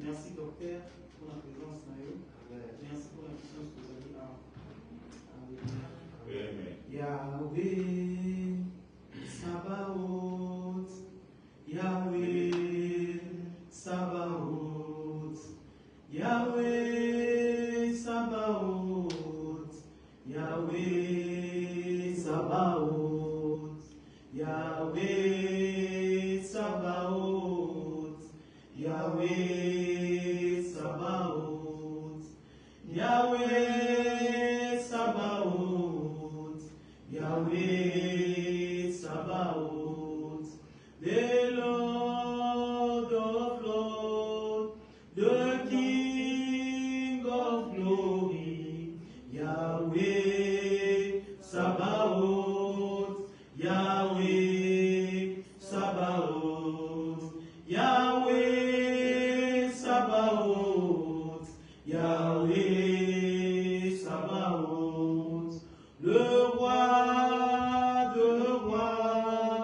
Merci docteur pour la présence. Merci pour la puissance que vous avez. Yahweh, Sabaoth, Yahweh, Sabaoth, Yahweh, Sabaoth, Yahweh, Sabaoth, Yahweh, Sabaoth, Yahweh, Sabaoth, Yahweh, Sabaoth, Yahweh, Sabaoth, the Lord of Lords, the King of Glory, Yahweh, Sabaoth, Yahweh, Sabaoth, Yahweh, Sabaoth, Yahweh, Sabaoth, le roi de rois,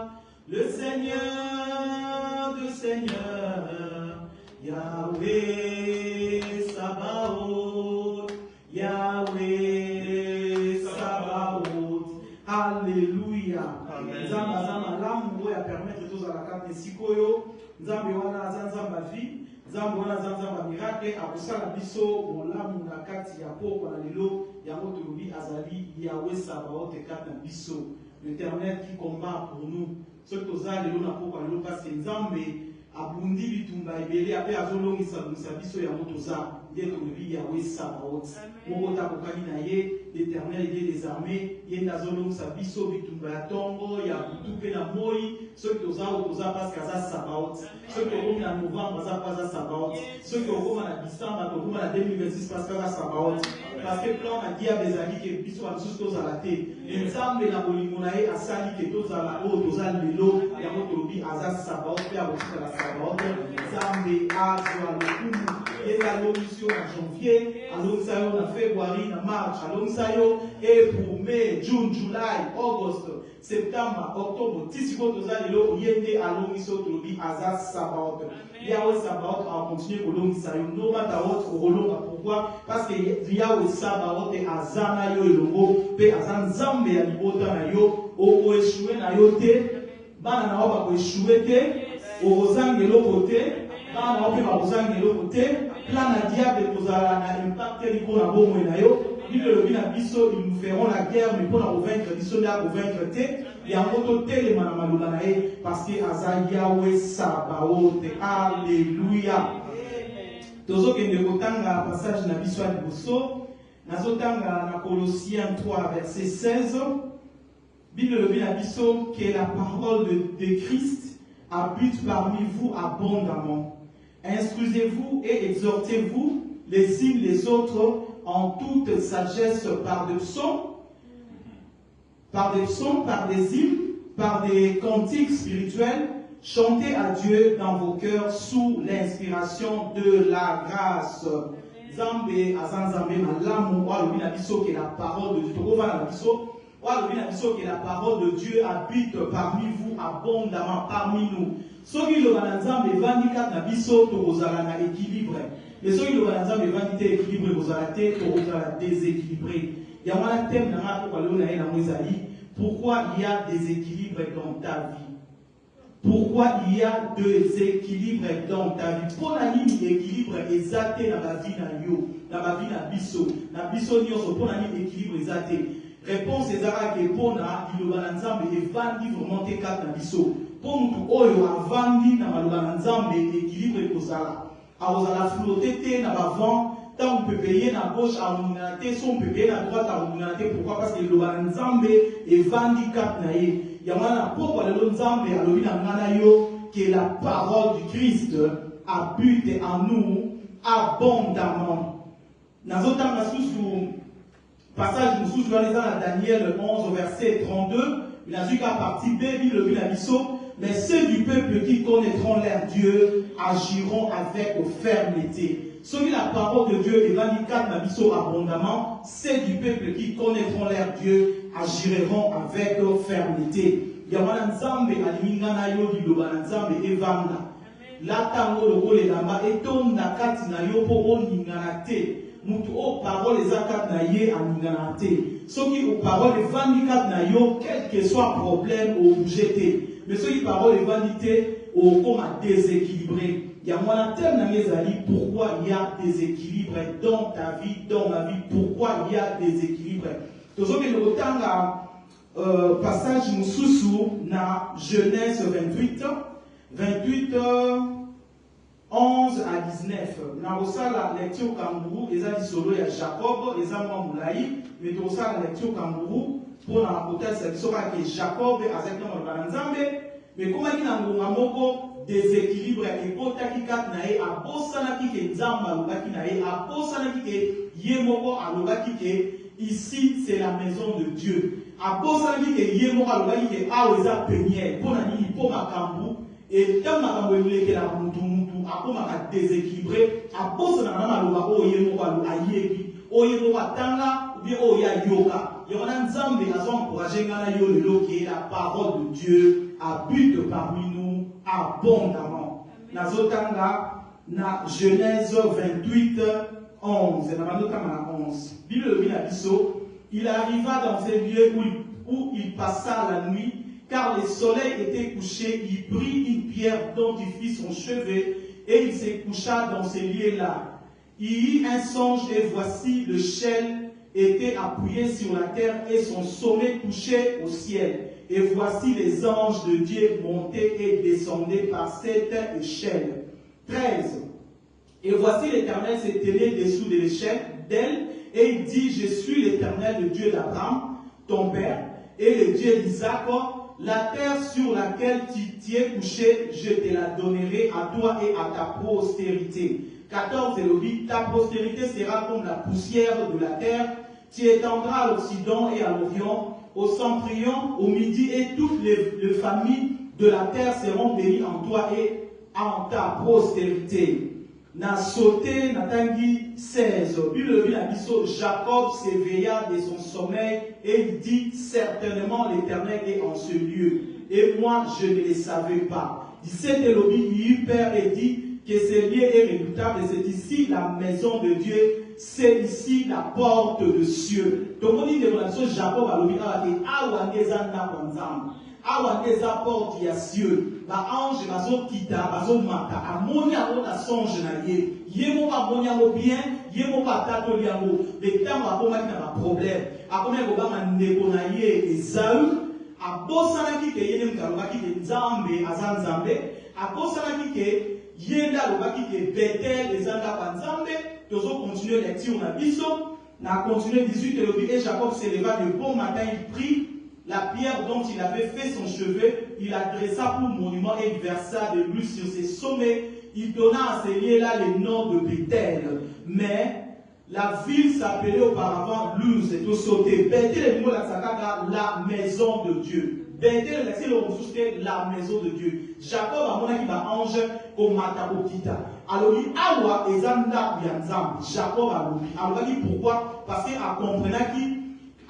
le Seigneur de seigneurs, Yahweh, Sabaoth, Yahweh, Sabaoth. Alléluia. Nzamba zama lamu ya permettre tous à la carte sikoyo. Nzambe wana zanzamba vie. Nzambe wana zanzamba miracle. Akusala biso molamu na kati ya poko na lelo. Yango tolobi azali Yahweh Sabaoth kata biso. L'Éternel qui combat pour nous. Ce que toza lelo na poko na lelo parce que Nzambe abundi bitumba ebele ape azolongisa biso yango toza. Ndiye tolobi Yahweh Sabaoth. Moko takokani na ye. L'Éternel Dieu des armées, yenda zolong sabiso bitumba ya tongo ya butupe na moi, ceux qui osa parce qu'aza Sabaoth, ceux qui ont na novembre aza pas Sabaoth, ceux qui ont na décembre to na 2026 parce qu'aza Sabaoth, parce que plan a dia bezali ke biso ba susu tozala te, nzambe na bolingo na ye asali ke tozala o tozala lelo ya motolobi aza Sabaoth ya botika la Sabaoth, nzambe azwa lokumu yenda l'omission en janvier, alonsa yo na février na mars, alonsa et pour mai, juin, juillet, auguste, septembre, octobre, tisiko tozalelo yende alongiso tolobi aza Sabaoth. Yahweh Sabaoth a continué kolongisa yo no matter what kolonga. Pourquoi? Parce que Yahweh Sabaoth azana yo elongo pe azan nzambe ya libota na yo o échoué na yo te bana na ba ko échoué te o ozangelo côté bana na pe ba ozangelo côté plan na diable kozala na impact liko na bomwe na yo. Ils nous feront la guerre, mais pour la convaincre, ils sont là pour vaincre. Il y a un autre téléman parce que Aza Yahweh Sabaoth. Alléluia. Tozo kende kotanga passage na biso ya liboso. Nazotanga na Colossiens 3 verset 16. Bible le na biso que la parole de Christ habite parmi vous abondamment. Instruisez-vous et exhortez-vous les uns les autres en toute sagesse par des psaumes, par des hymnes, par des cantiques spirituels, chantez à Dieu dans vos cœurs sous l'inspiration de la grâce. Zambé, azanzambé, malamu, walobi na biso que la parole de Dieu, que la parole de Dieu habite parmi vous abondamment, parmi nous. Soki lo banzambe vandika na biso to kozala na équilibre. Mais ceux qui le banzambe vandite équilibre kozala te to kozala déséquilibré. Il y a un thème dans la pourquoi il y a des équilibres dans ta vie. Pourquoi il y a des équilibres dans ta vie. Pour la ligne équilibre exaté dans la vie na yo, dans la vie na biso nyonso pour la ligne équilibre exaté. réponse ezalaki mpona liloba na nzambe evandi vraiment te kati na biso mpo mutu oyo avandi na maloba na nzambe équilibre ekozala akozala flotte te na bavent tant mpepe ye na gauche alongana te so mpepe ye na droite alongana te pourquoi parce que liloba na nzambe evandi kati na ye yango wana na pokwa lelo nzambe alobi na nga na yo que la parole du Christ habite en nous abondamment. Nazotanga susu passage mususu wana eza na Daniel 11 verset 32, il a dit qu'à partir B, le Bilabiso, mais ceux du peuple qui connaîtront leur Dieu agiront avec fermeté. Ceux qui la parole de Dieu évangile 4 nabiso abondamment, ceux du peuple qui connaîtront leur Dieu agiront avec fermeté. Yamana nzambe aliminga na yo liloba na nzambe evanda. La tango loko le lamba etonda kati na yo po oningana te. Mutu o parole eza kati na ye aningana te. Soki o parole evandi kati na yo, quel que soit problème o bouger te. Mais soki parole evandi te, o koma déséquilibré. Yamana tel na ngezali pourquoi il y a déséquilibre dans ta vie, dans ma vie, pourquoi il y a déséquilibre. Tozoki le otanga passage mususu na Genèse 28, 11 à 19. Na osala lecture kanguru eza lisolo ya Jacob eza mwa mulai, mais tosala lecture kanguru pour na kotesa bisoka ke Jacob azakina mwana nzambe, mais koma kina ngonga moko déséquilibre ekotaki kati na ye abosanaki ke nzamba alobaki na ye abosanaki ke ye moko alobaki ke ici c'est la maison de Dieu. Abosanaki ke ye moko alobaki ke awa eza penière mpona nini mpo makambo et tant makambo elekela mutu akomaka déséquilibré abosanaka na maloba oyo ye moko ayebi oyo ye moko atanga ou bien oyo ye ayoka yona nzambe azoencourage nga na yo lelo ke la parole de Dieu habite parmi nous abondamment. Nazotanga na Genèse 28 11 na bandotanga na 11 Bible lobi na biso il arriva dans ces lieux où il passa la nuit car le soleil était couché, il prit une pierre dont il fit son chevet et il se coucha dans ces lieux-là. Il y eut un songe et voici le chêne était appuyé sur la terre et son sommet couché au ciel. Et voici les anges de Dieu montaient et descendaient par cette échelle. 13. Et voici l'Éternel s'éteignait dessous de l'échelle d'elle et il dit, je suis l'Éternel, le Dieu d'Abraham, ton père, et le Dieu d'Isaac. La terre sur laquelle tu es couché, je te la donnerai à toi et à ta postérité. 14. Élobie, ta postérité sera comme la poussière de la terre. Tu étendras à l'Occident et à l'Orient, au Centrion, au Midi, et toutes les familles de la terre seront bénies en toi et en ta postérité. Na sauté, na tangi 16. Jacob s'éveilla de son sommeil et il dit, certainement l'Éternel est en ce lieu. Et moi, je ne le savais pas. 17. Élobie, il eut peur et dit que ce lieu est redoutable et c'est ici la maison de Dieu, c'est ici la porte de cieux. Tout le monde dit que Jacob a l'obéi à awa eza porte ya cieux ba ange bazokita bazomata amoni yango na songe na ye ye moko amoni yango bien ye moko atatoli yango mais ntango akomaki na baproblème akomaki kobanga ndeko na ye Esaü abosanaki ke ye nde moto alobaki ke nzambe aza nzambe abosanaki ke ye nde alobaki ke Betel eza ndako ya nzambe tozocontinue lecture na biso na continue 18 elobi et Jacob se leva de bon matin il prit la pierre dont il avait fait son chevet, il la dressa pour monument et il versa de l'huile sur ses sommets. Il donna à ces lieux-là le nom de Bethel. Mais la ville s'appelait auparavant Luz et tout sauté. Bethel est le mot la maison de Dieu. Bethel, c'est le ressource la maison de Dieu. Jacob a mon qui va ange au matabokita. Alors il a awa ezanda yanzam. Jacob a l'oublié. Alors pourquoi? Parce qu'il a compris qui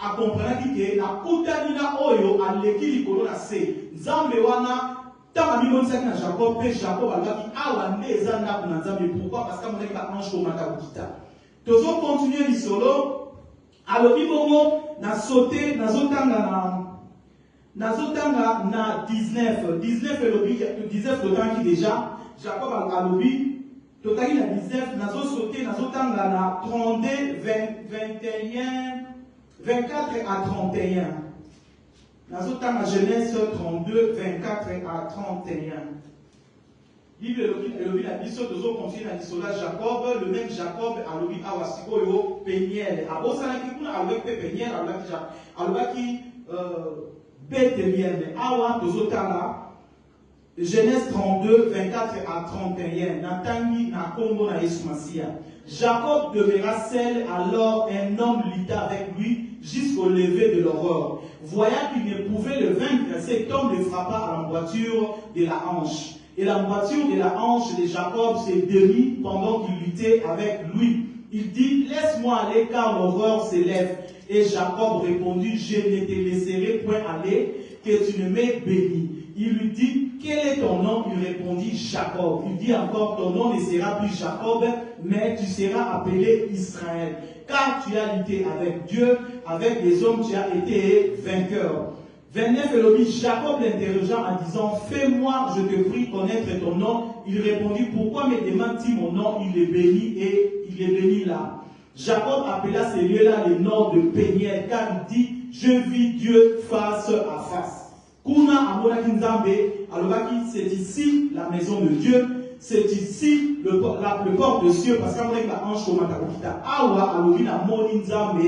a compris que la kutanina oyo aleki likolo na se nzambe wana tama bimonisa na Jacob pe Jacob alaki awa nde eza ndako na nzambe pourquoi parce que amonaki ba ange komata kokita tozo continuer lisolo alobi bongo na sauté nazotanga na 19 elobi 19 totangi déjà Jacob alobi totangi na 19 nazo sauté nazotanga na 32 21 24 à 31. Dans ma Genèse 32, 24 à 31. Bible elobi la biso tozo confier na lisola Jacob, le même Jacob alobi awasiko yo Peniel. Abosana ki kuna alobi pe Peniel alobaki Bethléem. Awa tozo tala Genèse 32, 24 à 31. Natangi na Congo na Yesu Masia. Jacob demeura seul, alors un homme lutta avec lui jusqu'au lever de l'aurore. Voyant qu'il ne pouvait le vaincre, cet homme le frappa à l'emboîture de la hanche. Et la moitié de la hanche de Jacob s'est délie pendant qu'il luttait avec lui. Il dit, laisse-moi aller car l'horreur s'élève. Et Jacob répondit, je ne te laisserai point aller, que tu ne m'aies béni. Il lui dit, quel est ton nom? Il répondit, Jacob. Il dit encore, ton nom ne sera plus Jacob, mais tu seras appelé Israël. Car tu as lutté avec Dieu, avec les hommes, tu as été vainqueur. 29, Elohim, Jacob l'interrogea en disant, fais-moi, je te prie, connaître ton nom. Il répondit, pourquoi me demandes-tu mon nom? Il est béni et il est béni là. Jacob appela ces lieux-là les noms de Peniel, car il dit, je vis Dieu face à face. Kuna amonaki nzambe, alobaki, c'est ici la maison de Dieu, c'est ici le port de cieux, parce qu'amonaki la hanche komata kokita. Awa alobi na moni nzambe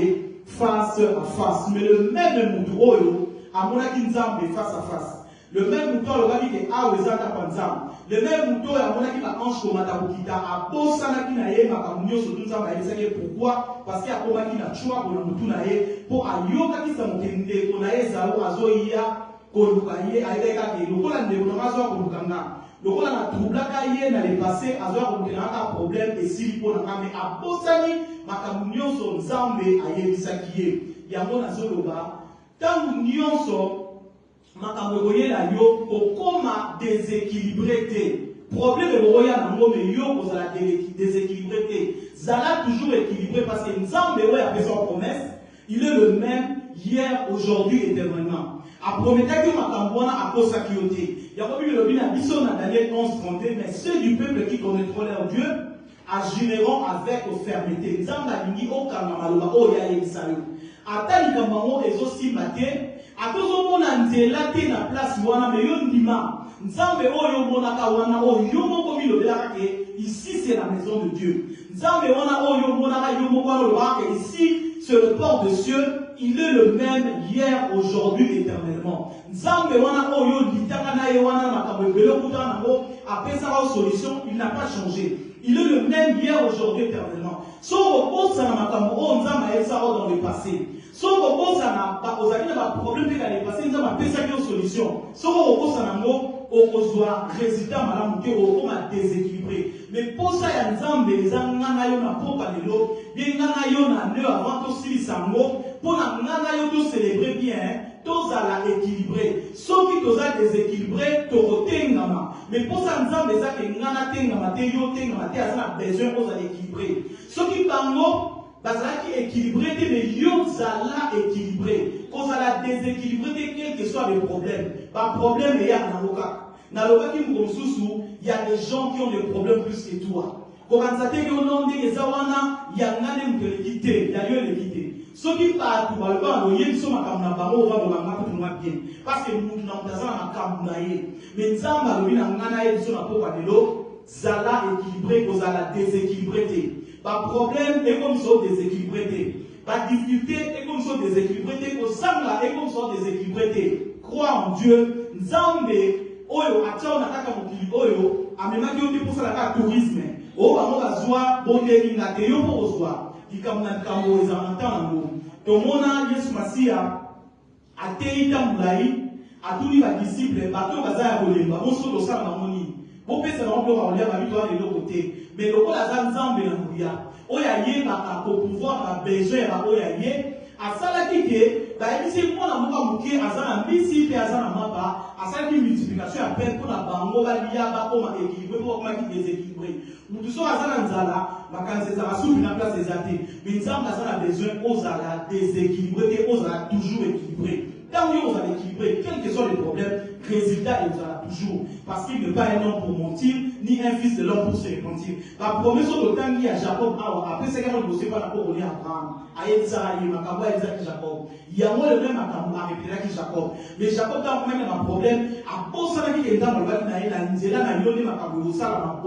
face à face. Mais le même mutu oyo, amonaki nzambe face à face. Le même mouton alobaki ke awa ezaka panzambe. Le même mouton amonaki la hanche komata kokita. Abosanaki na ye makambo nyonso tu nzambe ayebisaki pourquoi? Parce que akomaki na choix bona mutu na ye po ayokakisa mokende ko na ye ezalo azoya koluka ye ayeka ke lokola ndeko na mazo koluka nga. Lokola na troublaka ye na le passé azoya kokena ka problème esili po na kame abosani makambo nyonso nzambe ayebisaki ye. Yango nazoloba tangu nyonso makambo ekoyela yo okoma déséquilibré te. Problème ekoya nango me yo kozala déséquilibré te. Zala toujours équilibré parce que nzambe oyo apesa promesse, il est le même hier, aujourd'hui, éternellement. Aprometaki makambo wana akosaki yo te. Yakobi elobi na biso na Daniel 11:32, mais ceux du peuple qui connaîtront leur Dieu agiront avec fermeté. Nzambe alingi okanga maloba oyo ayebisa yo. Ata likambo yango ezosimba te, atozomona nzela te na place wana, me yo ndima nzambe oyo omonaka wana oyo yo moko milobelaka ke ici c'est la maison de Dieu. Nzambe wana oyo omonaka yo moko alobaka ke ici c'est le port de cieux. Il est le même hier, aujourd'hui, éternellement. Nzambe wana oyo litaka na ye wana makambo ebele okuta nango apesaka solution, il n'a pas changé. Il est le même hier, aujourd'hui, éternellement. So okosa na makambo oyo nzambe ayebisaka dans le passé. So okosa na ozali na ba problème pe na le passé, nzambe apesaki yo solution. So okosa nango okozwa résultat malamu te okoma déséquilibré. Mais posa ya nzambe ezanga na yo na popa lelo, bien ngana yo na neo avant to silisango. Pour nous célébrer bien, tous à équilibré. Ceux qui sont déséquilibrés, tous mais pour ça, nous avons besoin de besoin d'équilibrer. Ceux qui sont équilibrés, mais ils sont équilibrés. Quand ça la déséquilibré, quel que soit le problème. Pas problème, il y a dans le cas il y a des gens qui ont des problèmes plus que toi. Quand on a des gens qui ont des problèmes, ceux qui partent pour le temps, ils sont bien. Parce que nous n'avons pas mais nous avons équilibré, nous avons déséquilibré. Pas problème, et comme ils sont déséquilibrés. Pas difficulté, et comme ils sont déséquilibrés. Nous sommes déséquilibrés. Crois en Dieu. Nous avons oyo atia on ataka mokili oyo amemaki yo pour ça la tourisme. O bango bazwa bondeli na te yo pour ozwa. Likamuna kambo ezamantana ngo. Tomona Yesu Masia ateita mulai atuli ba disciple bato bazaya kolemba onso dosala na moni. Bo pesa na ngo ba olia ba bitu ale lokote. Mais lokola za nzambe na muya. Oya yeba ko pouvoir na besoin ba oya ye asalaki ke ba ebisi mona muka muke azana mbisi pe azana mapa asalaki multiplication ya peine pour na bango ba liya ba koma équilibré pour koma ki déséquilibré. Mutu so azana nzala makanze za basubi na place ezati. Mais nzambe azana besoin ozala déséquilibré et ozala toujours équilibré. Tant que vous allez équilibrer, quel que soit le problème, résultat il sera toujours. Parce qu'il n'est pas un homme pour mentir, ni un fils de l'homme pour se repentir. La promesse au temps qui a Jacob, après c'est quand on ne sait pas pour on est Abraham, à Sarah, il m'a qu'à Isaac et Jacob. Il y a moi le même à répéter que Jacob. Mais Jacob a même un problème. À cause de qui est dans le bâtiment, il a une zéla, il a une macabre, ça la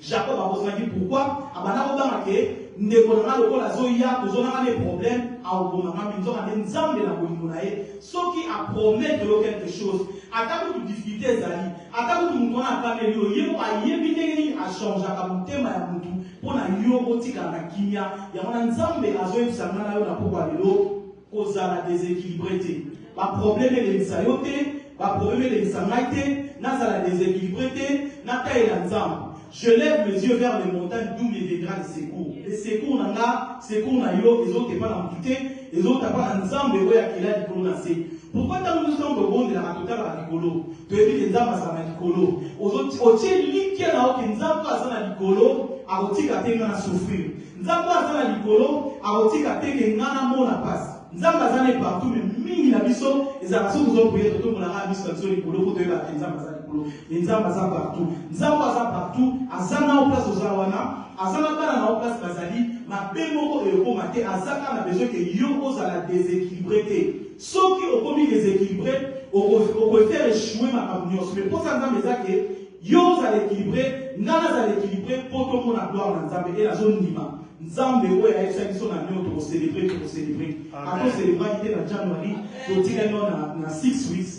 Jacob a posé pourquoi? À Banao Bamake, Nekonama le la Zoya, nous avons des problèmes, à Obama, nous avons des ensembles de la Bolimonae, ceux qui a promis quelque chose. À table de difficulté, Zali, à table de nous a parlé, il y a changé à Kabuté, Mayamutu, pour la Yobotika, la Kimia, il y a un ensemble de la Zoya, Samana, la Pobalelo, aux ala déséquilibrité. Le problème est les sayoté, le problème est les samaïté, n'a la déséquilibrité, n'a pas l'ensemble. Je lève mes yeux vers les montagnes d'où me viendra le secours. Les secours n'a pas, secours n'a yo, les autres n'ont pas l'amputé, les autres n'ont pas l'ensemble de ouais qui l'a dit nassé. Pourquoi tant nous sommes de bon de la totale à l'icolo? Tu as vu les âmes à sa l'icolo. Aux autres, au tiers liquide n'a aucun âme à sa l'icolo, à autique à tenir à souffrir. Nzambo à sa l'icolo, à autique à tenir à mon la passe. Nzambo à sa partout, mais mini la biso, et ça va se vous prier tout le monde a mis sur l'icolo pour te dire que Nzambo à sa l'icolo. Nzambo à sa partout. Nzambo à sa partout, à sa en place aux Awana, à sa en place Bazali, ma bémoko et au maté, à sa a besoin que Yoko à la déséquilibrité. Ceux qui ont commis déséquilibré, on peut faire échouer ma communion. Mais pour ça, nous avons dit que Yo à l'équilibré, Nana à l'équilibré, pour tout le monde à gloire dans Nzambe et la zone Nima. Nzambe, oui, avec ça, ils sont en train de célébrer, pour célébrer. Après, célébrer, il était en janvier, il était dans 6 weeks.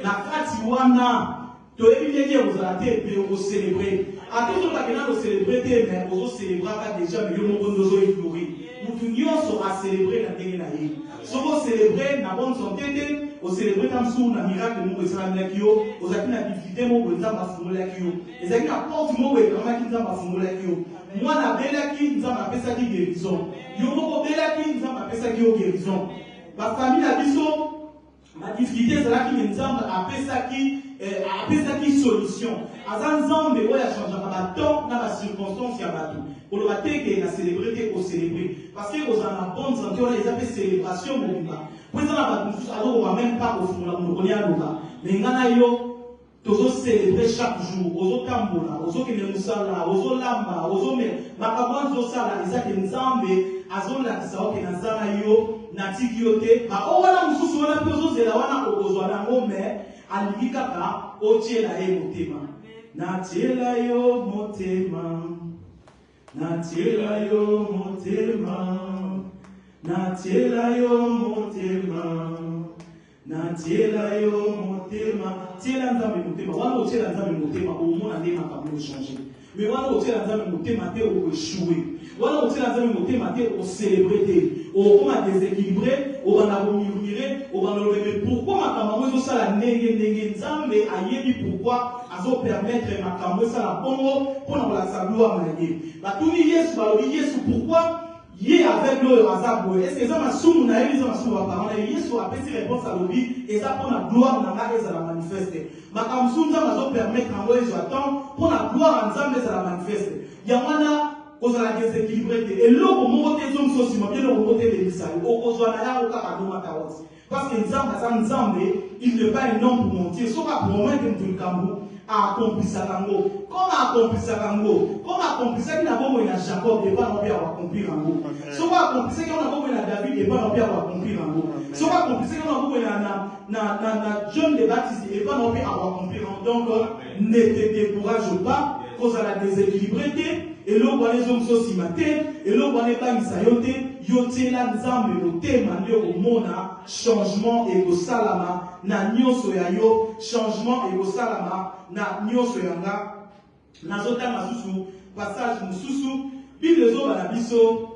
La Katiwana, tu as vu les gens, vous avez été pour célébrer. À tout le monde qui a célébré, mais vous célébrez déjà, mais vous avez besoin de fleurir. Nous tous à célébrer la dernière. Si vous célébrez la bonne santé, vous célébrez comme si vous avez un miracle de mon Islam, vous avez une difficulté, vous avez un fumble, vous avez une porte, vous avez un fumble. Moi, la belle qui nous a appelé ça qui guérison. Yo, mon belle qui nous a appelé ça qui guérison. Ma famille a dit ça. Ma difficulté, c'est là qui nous a appelé ça qui solution. À Zanzambe, il a changé à temps, dans la circonstance, il y a tout. Pour le matin, il a célébré, il a célébré. Parce que vous avez la bonne santé, on a des célébrations. Pour ça, on ne va même pas au fond, on est à l'eau. Mais il y a toujours célébrer chaque jour, aux autres tambola, aux autres qui ne nous aux autres lamba, aux autres mais makaban zo sala ezaki nzambe azola kisao ke nazana yo natiki yote ba o wana mususu wana pezo zela wana okozwa nango me aliki kaka otiela ye motema natiela yo motema natiela yo motema natiela yo motema natiela yo motema tiela nzambe motema wana otiela nzambe motema omona nde makambo changer mais wana otiela nzambe motema te okoéchouer wana otiela nzambe motema te océlébrer te okoma déséquilibré obanda komurmure obanda lobe pourquoi makambo ezosala ndenge nzambe ayebi pourquoi azopermettre makambo esala bongo mpona kolakisa gloire na ye batuni yesu balobi yesu pourquoi Yé avec l'eau azabo. Est-ce que ça m'a soumou na yé ça m'a soumou parole na yé so apesi réponse à l'obi et ça pour la gloire na ngaka ça la manifester. Ma comme soumou ça m'a permettre en ouais j'attends pour la gloire en Nzambe ça la manifester. Yamana cause la déséquilibré et l'eau au moment des hommes sociaux bien au moment des missions au cause na ya au kaka no makaoti. Parce que Nzambe il n'est pas un homme pour mentir. Sauf à promettre que tu le cambo a accompli ça kango. Comment accompli ça kango? Comment accompli ça qu'il a beau na Jacob et pas non bien accompli kango. Sauf à accompli ça qu'il a beau na David et pas non bien accompli kango. Sauf à accompli ça qu'il a beau na John the Baptist et pas non bien accompli kango. Donc ne te décourage pas cause à la déséquilibrité et l'eau pour les hommes sociaux et l'eau pour les femmes sayoté yotela nzambe motema nde omona changement et salama na nyonso ya yo changement et salama na nyonso yanga nazotanga susu passage mususu bible zo bana biso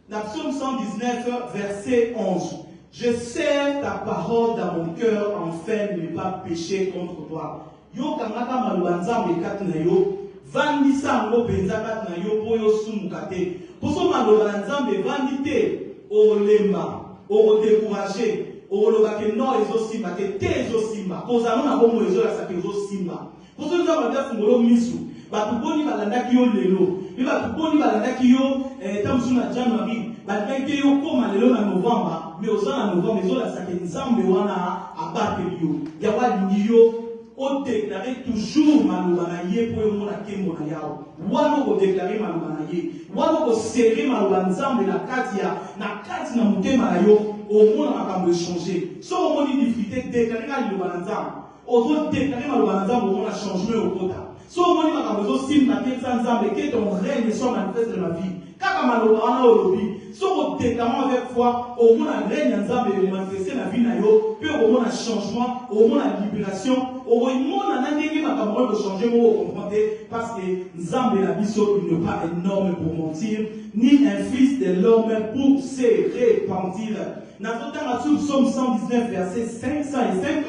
na psaume 119 verset 11 je serre ta parole dans mon cœur afin de ne pas pécher contre toi yo kangaka maloba nzambe kati na yo vandisa ngo penza kati na yo po yo sumuka te poso maloba na nzambe vandi te olemba odécourager oloba ke non ezosimba te ezosimba kozala na bongo ezolasa ke ezosimba poso nzambe ata fungolo misu bato boni balandaki yo lelo mpe bato boni balandaki yo tamosu na januari balandaki te yo koma lelo na novembre mais oza na novembre ezolasa ke nzambe wana abateli yo yango alingi yo on déclare toujours Malouanaye pour le monde à Kemonayao. Wano on déclare Malouanaye. Wano on serrer Malouanzam de la Katia, na Katia na Mutemayo, au monde à Makambo changer. So au monde difficulté, déclarer Malouanzam. On doit déclarer Malouanzam au monde à changer au quota. So au monde à Makambo sim na Ketsanzam et que ton règne soit manifeste de ma vie. Kaka Malouana au lobby. So on déclare avec foi, au monde à règne Nzam et manifester la vie na yo, puis au monde à changement, au monde à libération. Au monde à n'importe quoi de changer, vous comprenez, parce que Nzambe la biso, il n'est pas un homme pour mentir, ni un fils de l'homme pour se repentir. Dans notre temps, Psaume 119, verset 505,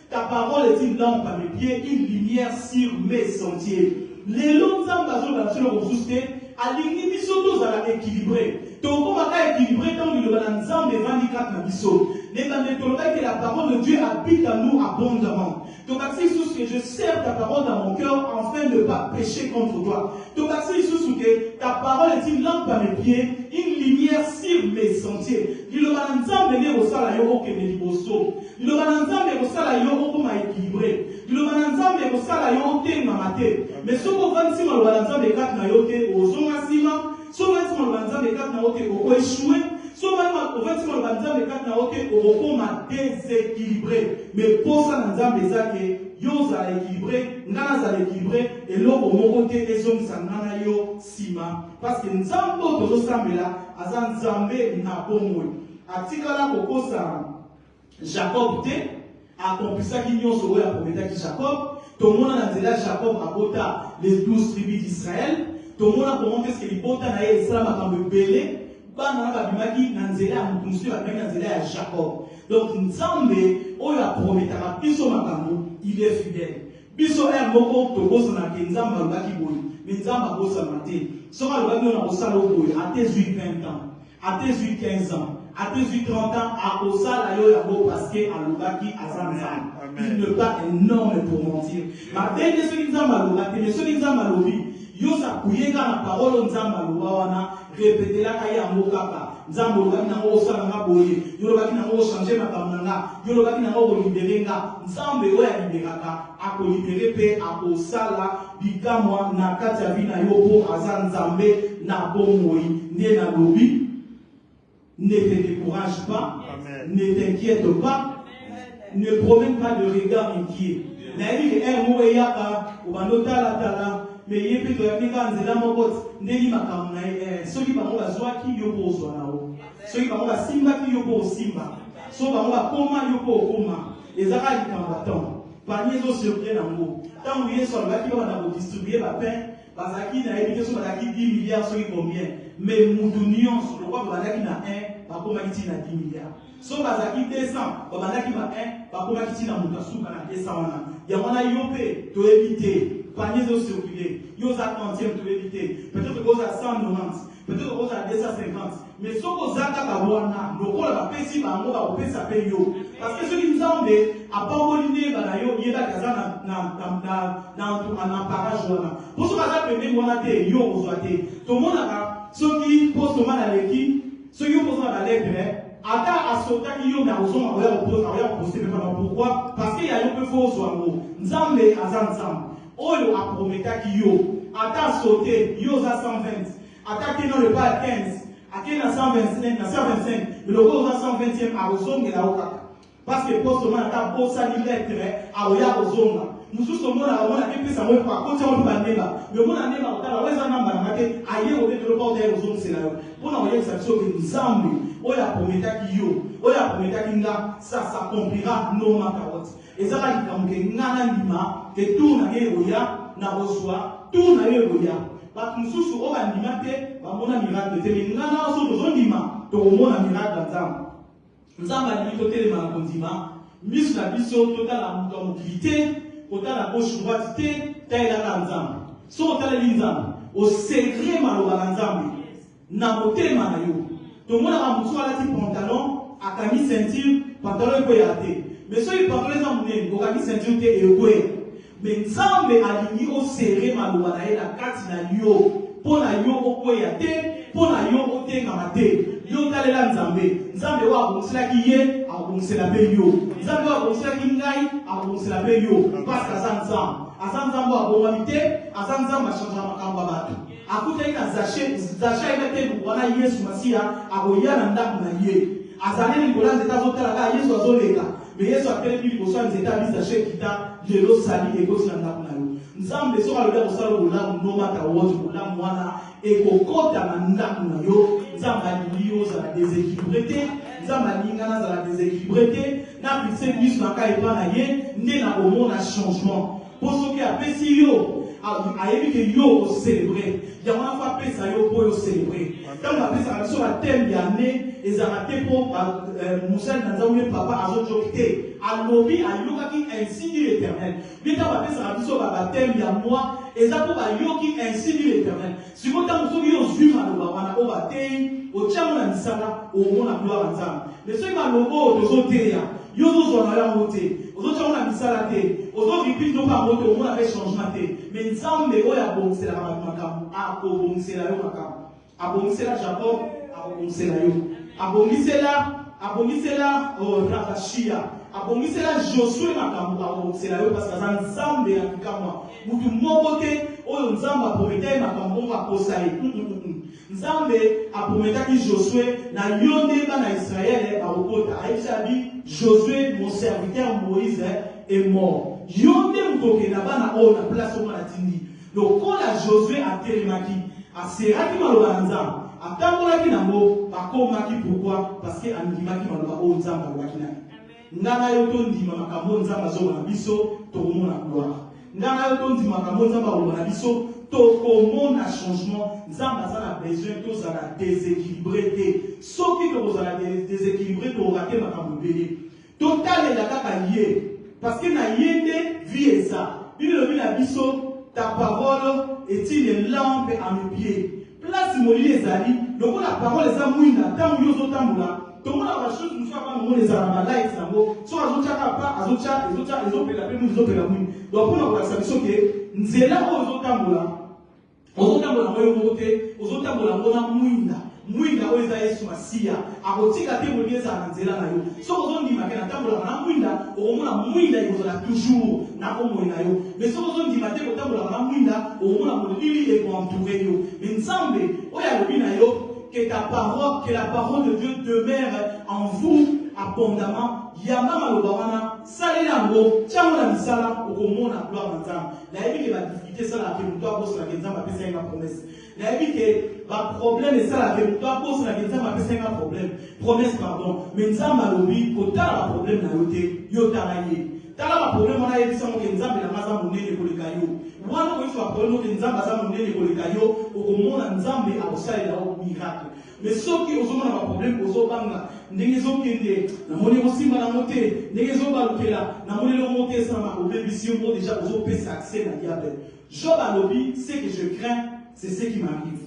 ta parole est une lampe à mes pieds, une lumière sur mes sentiers. Les longs Nzambe dans le ressources, à l'inibition tous à la équilibré. Donc, on va équilibrer tant que le Nzambe 24 na biso. Que la parole de Dieu habite en nous abondamment. Donc, ce que je sers ta parole dans mon cœur afin de ne pas pécher contre toi. Donc, que ta parole est une lampe à mes pieds, une lumière sur mes sentiers. Il le mananzam de au salayo que me liboso. Il le mananzam de au salayo comme équilibré. Il le mananzam de au salayo te mamate. Mais ce qu'on va dire, le mananzam de 4 nayote aux onasima, ce qu'on va dire, le mananzam de 4 nayote au échoué. So même au fait le banzam de quatre naote au ma déséquilibré mais pour ça nzambe ezake yo za équilibré ngana za équilibré et l'autre mon côté les hommes sangana yo sima parce que nzambo tozo sambela azan nzambe na bomoi atikala kokosa Jacob te accomplissa qui nyonso oya prometa ki Jacob tout le monde na nzela Jacob abota les 12 tribus d'Israël tout le monde comment est-ce que libota na Israël makambe belé Jacob. Donc, Nzambe, oya prometaka biso makambo, il est fidèle. Biso er moko to bosa na Nzamba lobaki boy, mais Nzamba bosa maté. Sora lobaki na bosa boy, à tes 20 ans, à tes 15 ans, à tes 30 ans, à bosa la yo ya bo parce que alobaki azanzam. Il ne pas un homme pour mentir. Ma dernière ce qui Nzamba lobaki, mais ce qui Nzamba lobi, yo sa kuyeka na parole Nzamba lobawana. Répétez la kaya mokaka nzambo lobaki nango osala nga boye yo lobaki nango changer makambo nanga yo lobaki nango kolibere nga nzambe oyo aliberaka akolibere mpe akosala bikamwa na kati ya vi na yo mpo aza nzambe na bomoi nde nalobi ne te décourage pas ne t'inquiète pas ne promène pas de regard inquiet nayebi ke moko eyaka obanda otalatala mais il y a plus de la mokot ndeli makambo na ye soki bango bazwaki yo po ozwa nao soki bango basimbaki yo po osimba so bango bakoma yo po okoma ezaka likambo baton parmi ezosurprie nango ntango yesu alobaki babanda kodistribue bapain bazalaki nayebi te so bazalaki 10 milliards soki combien mais mutu nyonso lokwa babandaki na 1 bakomaki ti na 10 milliards so bazalaki 200 babandaki ba 1 bakomaki ti na mutu asuka na 200 wana yango wana yo mpe toyebi te panier de circuler, yo za 30e to éviter, peut-être que vous à 190, peut-être que vous à 250, mais ce que vous avez à voir, le rôle va péter par moi, va péter sa paye yo. Parce que ce qui nous a emmené à pas moliner, bah yo, il y a kaza dans un parage là. Pour ce que vous avez fait, moi na yo vous avez. Tout le monde a ceux qui posent le mal à l'équipe, ceux qui posent à l'être. Ata asota ki yo na ozoma oya opose pourquoi? Parce qu'il y a un peu faux soamo. Nzambe azanzam. Oyo a prometaki yo. Ata sauté yo za 120. Ata ki non le pas 15. Ata na 125 na 125. Le logo za 120e a ozonga la okaka. Parce que poste man ata bosa ni lettre a oya ozonga. Mususu mona mona kipesa mwe kwa kocha mwe bandeba. Yo mona neba otala weza namba na mate aye o de lopo de ozonga scenario. Pona oya exception que Nzambe oya prometaki yo. Oya prometaki nga ça s'accomplira non ma carotte. Ezala likamke ngana ndima ke tout na ye oya na boswa tout na ye oya. Ba mususu o bandima te ba mona miracle te mais ngana so ndima to mona miracle Nzambe. Nzambe ali to tele ma kondima. Mis la biso total la mobilité. Autant la gauche droite taille la Nzambe. So autant la Nzambe. Au secret maloba Nzambe. Na motema na yo. Tout le monde a mutu ala ti pantalon, a kami ceinture, pantalon ko yate. Mais so il pantalon za munene, ko kami ceinture te ekwe. Mais Nzambe alini au secret maloba na la kati na yo. Pona yo okwe yate, pona yo otenga mate. yo talela nzambe nzambe wa abongisela ki ye abongisela pe yo nzambe wa abongisela ki ngai abongisela pe yo parce que aza nzambe abongami te aza nzambe achangea makambo ya bato akutaki na Zacha ina te wana Yesu Masiya akoya na ndako na ye azali likolo nzete azotala kaka Yesu azoleka me Yesu atelemi liboso ya nzete abi Zacha ekita lelo sali ekosi na ndako na yo nzambe soki alobi akosala bolamu nomata wote bolamu wana ekokota na ndako na yo nzambe alingi yo ozala déséquilibré te nzambe alingi nga nazala déséquilibré te na plise miso na ngai epa na ye nde na komona changement mpo soki apesi yo ayebi ke yo océlébré yango na fa apesa yo mpo yo célébré ntango apesaka biso bateme ya ne ezalaka te mpo mosali na nzambe papa azojoki te alobi ayokaki ainsi dit l'Éternel mpe ntango apesaka biso bateme ya moi eza mpo bayoki ainsi dit l'Éternel sikoyo ntango soki yo ozwi maloba wana oyo bateyi otiango na misala omona gloire ya nzambe me soki maloba oyo tozoteya yo ozozwa na yango te ozotiango na misala te ozoripite no bango te omona mpe changement te me nzambe oyo abongiselaka bato makambo akobongisela yo makambo abongisela Jacob akobongisela yo abongisela Rakashia abongisela Josué makambo akobongisela yo parce que aza nzambe ya likamwa mutu moko te oyo nzambe aprometa ye makambo ngo akosa ye nzambe aprometaki Josué na yo nde bana Israele bakokota ayebisa bi Josué mon serviteur Moïse est mort yo nde mokokenda bana oyo na place oyo natindi lokola Josué atelemaki aseraki maloba na nzambe atambolaki nango bakomaki pourquoi parce que andimaki maloba oyo nzambe alobaki naye ngana yo tondima makambo nzambe azoloba na biso tokomona gloire ngana yo tondima makambo nzambe azoloba na biso tokomona changement nzambe aza na besoin tozala déséquilibré te soki tokozala déséquilibré tokoka te makambo ebele totalela kaka ye parce que na ye nde vie eza bible elobi na biso ta parole est une lampe à mes pieds place molili ezali lokola parole eza mwinda ntango yo ozotambola tomona bashose mosusu apa nomona ezala na balikes yango so azotyaka pa ezopela mpe mwinda ezopela mwinda donc mpona kolakisa biso ke nzela oyo ozotambola ngo yo moko te ozotambola ngo na mwinda oyo eza Yesu Masiya akotika te molili ezala na nzela na yo soki ozondimake na tambolaka na mwinda okomona mwinda ekozala toujours na bomoi na yo mais soki ozondima te kotambolaka na mwinda okomona molili ekoentoure yo mais nzambe oyo alobi na yo que la parole de Dieu demeure en vous abondamment. Yamba maloba wana salela ngo tiango na misala okomona gloire na nzambe. Na yebi ke ba difficulté sala ke muto akosa na nzambe apesa nga promesse. Na yebi ke ba problème sala ke muto akosa na nzambe apesa nga promesse pardon. Mais nzambe alobi kotala ba problème na yote yotala ye. Tala ba problème wana yebisa mo ke nzambe na maza monene koleka yo. Wana ko ifa problème ke nzambe aza monene koleka yo okomona nzambe akosalela o miracle. Mais soki ozomona ba problème ozobanga ndenge zokende na moni kosimba na moté ndenge zobalukela na moni le moté ça ma obédition pour déjà ozopesa accès na diable. Job alobi ce que je crains c'est ce qui m'arrive.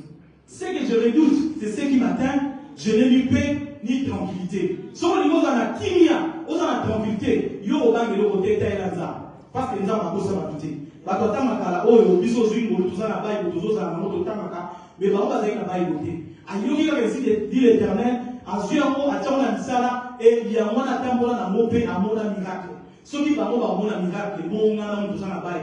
Ce que je redoute c'est ce qui m'atteint. Je n'ai ni paix ni tranquillité. Soki lingo na kimia ozana tranquillité yo obange le côté taïlanza parce que nzamba kosa batute. Bato tamaka oyo biso zwingo tuzana bayi tuzoza na moto tamaka mais ba obaza na bayi boté. Ayoki ka récit dit l'Éternel azuyango atiango na misala et yango na tambola na mope amona miracle. Soki bango bamona miracle bongana mutu sana bayi.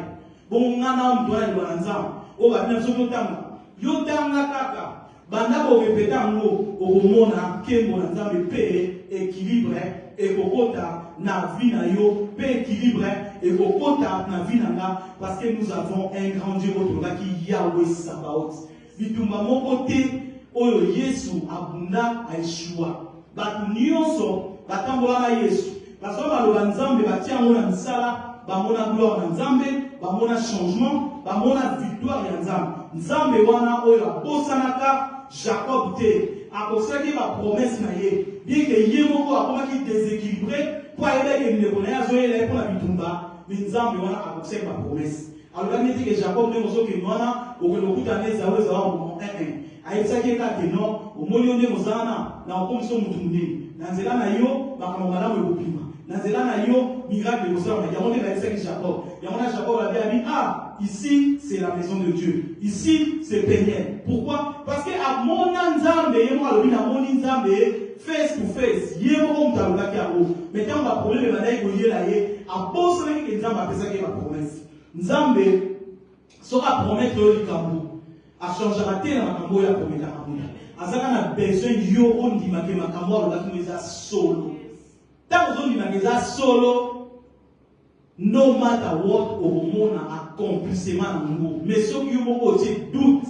Bongana mutu na libanza. O ba bina soki otanga. Yo tanga kaka. Banda ko répéta ngo okomona kembo na nzambe pe équilibre et kokota na vie na yo pe équilibre et kokota na vie na nga parce que nous avons un grand Dieu autour qui Yahweh Sabaoth. Bitumba moko te oyo Yesu abunda aishua batu nyonso batambola na Yesu baso baloba nzambe batiango na misala bamona gloire na nzambe bamona changement bamona victoire ya nzambe nzambe wana oyo abosanaka Jacob te akosaki ba promesse na ye bien que ye moko akomaki déséquilibré po ayebaki ndeko na ye azoyela mpona bitumba mais nzambe wana akosaki ba promesse alobaki ete ke Jacob ndenge ozokende wana okende okutana ezawu ezala momo ayebisaki kaka non omoni yo ndenge ozala na okomisa motu monene na nzela na yo makambo malamu ekopima na nzela na yo miracle ekosalama yango nde bayebisaki Jacob yango na Jacob abi ah, ici, c'est la maison de Dieu. Ici, c'est Peniel. Pourquoi? Parce que à mon Nzambe, moi, le mon Nzambe, face to face, yémo mtalobaki abo. Mais quand ma problème est malade, il y a à poser que Nzambe a fait ça qui est ma promesse. Nzambe sera promettre le Kambo. A changer la terre dans Kambo ya promettre la Kambo. Azaka na besoin yo on dit ma Kambo la qui nous a solo. Tant que on dit ma solo, no matter what au monde a accomplissement dans nous. Mais ceux qui ont aussi doute,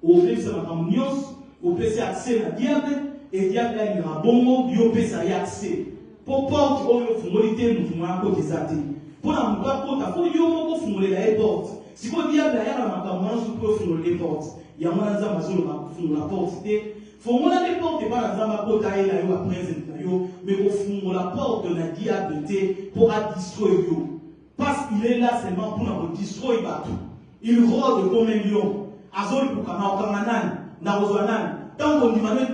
au fait c'est ma Kamnios, au PC accès à diable. Et diable a un bon mot, il peut y accès. Pour porte, on a formalité, nous faisons un côté zaté. Pour la mouka porte, il faut que vous formulez la porte. Si vous diable a un macaron, vous pouvez formuler les portes. Il y a un mazam azul, la porte. Formuler les portes, et pas la zamba porte à elle, mais vous formulez la porte de la diable pour détruire. Parce qu'il est là seulement pour nous détruire. Il rôde comme un lion. Azol pour Kamananan, Narozanan. Tant qu'on dit maintenant,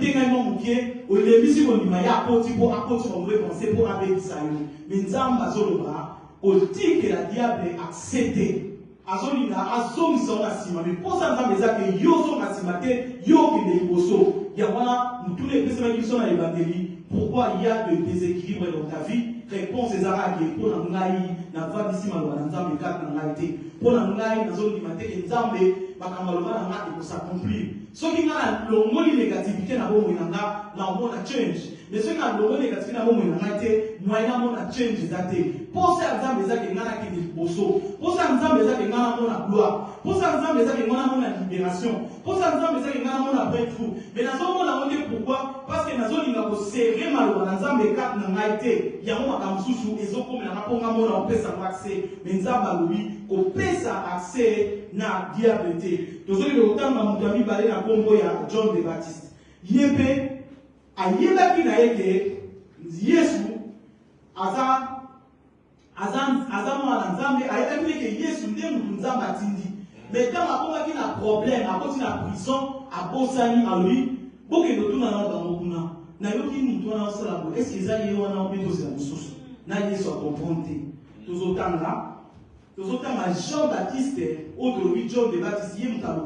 on est ici, on dit mais il y a pour penser pour avec ça. Mais nous avons zolobra, on dit que la diable est acceptée. Azolina, azom sont asima. Mais pour ça, nous avons dit que yo sont asimate, yo qui est bosso. Il y a voilà, tous les personnes qui sont dans l'évangile. Pourquoi il y a des déséquilibres dans ta vie? Réponse aux arabes pour la ngaï, la voix d'ici malwa, nous avons quatre dans ngaïté. Pour la ngaï, nous avons dit que nous avons bakamaloba na ngati pour s'accomplir. Ce qui a le négativité na bomo inanga na on a change. Mais ce qui a le négativité na bomo inanga te moyen on a change date. Pour ça nzambe ezaki ngana ki boso. Pour ça nzambe ezaki ngana mona gloire. Pour ça nzambe ezaki ngana mona libération. Pour ça nzambe ezaki ngana mona breakthrough. Mais nazo mona onde pourquoi? Parce que nazo linga ko serrer malo na nzambe kat na ngaite. Ya mo makamsusu ezoko na ponga mona on pesa accès. Mais nzambe alobi ko pesa accès na diable. Tozoli le temps na mutu amibale na kombo ya John the Baptist. Yebe ayebaki na yeke Yesu aza mwana nzambe ayebaki ke Yesu nde mutu nzambe atindi. Mais tant akomaki na problème akoti na prison abosani alobi bokende tuna na bango kuna na yoki mutu wana osala bo est-ce que eza ye wana obe tozela mosusu na Yesu akomprendre te tozotanga Jean-Baptiste, autoroute John de Baptiste, il y a un